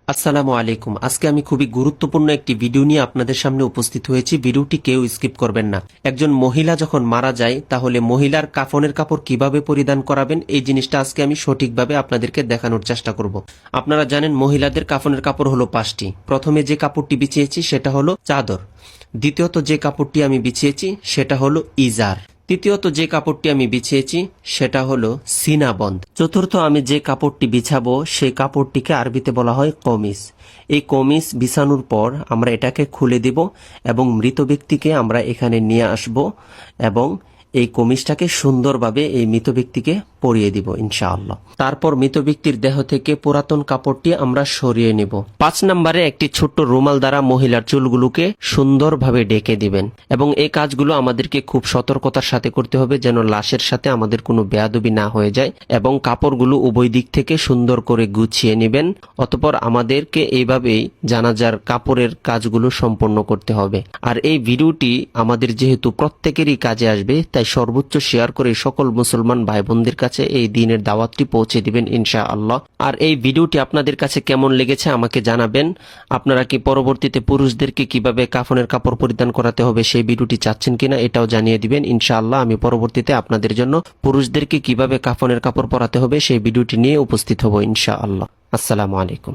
আসসালামু আলাইকুম। আজকে আমি খুবই গুরুত্বপূর্ণ একটি ভিডিও নিয়ে আপনাদের সামনে উপস্থিত হয়েছি। ভিডিওটি কেউ স্কিপ করবেন না। একজন মহিলা যখন মারা যায় তাহলে মহিলার কাফনের কাপড় কিভাবে পরিধান করাবেন এই জিনিসটা আজকে আমি সঠিকভাবে আপনাদেরকে দেখানোর চেষ্টা করব। আপনারা জানেন মহিলাদের কাফনের কাপড় হলো 5টি। প্রথমে যে কাপড়টি বিছিয়েছি সেটা হলো চাদর। দ্বিতীয়ত যে কাপড়টি আমি বিছিয়েছি সেটা হলো ইজার। তৃতীয়ত যে কাপড়টি আমি বিছিয়েছি সেটা হলো সিনাবন্ধ। চতুর্থ আমি যে কাপড়টি বিছাবো সেই কাপড়টিকে আরবিতে বলা হয় কমিস। এই কমিস বিছানোর পর আমরা এটাকে খুলে দিব এবং মৃত ব্যক্তিকে আমরা এখানে নিয়ে আসব এবং এই কমিসটাকে সুন্দরভাবে এই মৃত ব্যক্তিকে পরিয়ে দিব ইনশাআল্লাহ। তারপর মৃত ব্যক্তির দেহ থেকে পুরাতন কাপড়টি আমরা সরিয়ে নিব। 5 নম্বরে একটি ছোট্ট রুমাল দ্বারা মহিলার চুলগুলোকে সুন্দরভাবে ঢেকে দিবেন এবং এই কাজগুলো আমাদেরকে খুব সতর্কতার সাথে করতে হবে যেন লাশের সাথে আমাদের কোনো বেয়াদবি না হয়ে যায় এবং কাপড়গুলো উভয় দিক থেকে সুন্দর করে গুছিয়ে নেবেন। অতঃপর আমাদেরকে এইভাবেই জানাজার কাপড়ের কাজগুলো সম্পন্ন করতে হবে। আর এই ভিডিওটি আমাদের যেহেতু প্রত্যেকেরই কাজে আসবে তাই সর্বোচ্চ শেয়ার করে সকল মুসলমান ভাই বোনদের কাছে এই দিনের দাওয়াতটি পৌঁছে দিবেন ইনশাআল্লাহ। আর এই ভিডিওটি আপনাদের কাছে কেমন লেগেছে আমাকে জানাবেন। আপনারা কি পরবর্তীতে পুরুষদেরকে কিভাবে কাফনের কাপড় পরিধান করাতে হবে সেই ভিডিওটি চাচ্ছেন কিনা এটাও জানিয়ে দিবেন ইনশাআল্লাহ। আমি পরবর্তীতে আপনাদের জন্য পুরুষদেরকে কিভাবে কাফনের কাপড় পরাতে হবে সেই ভিডিওটি নিয়ে উপস্থিত হব ইনশাআল্লাহ। আসসালামু আলাইকুম।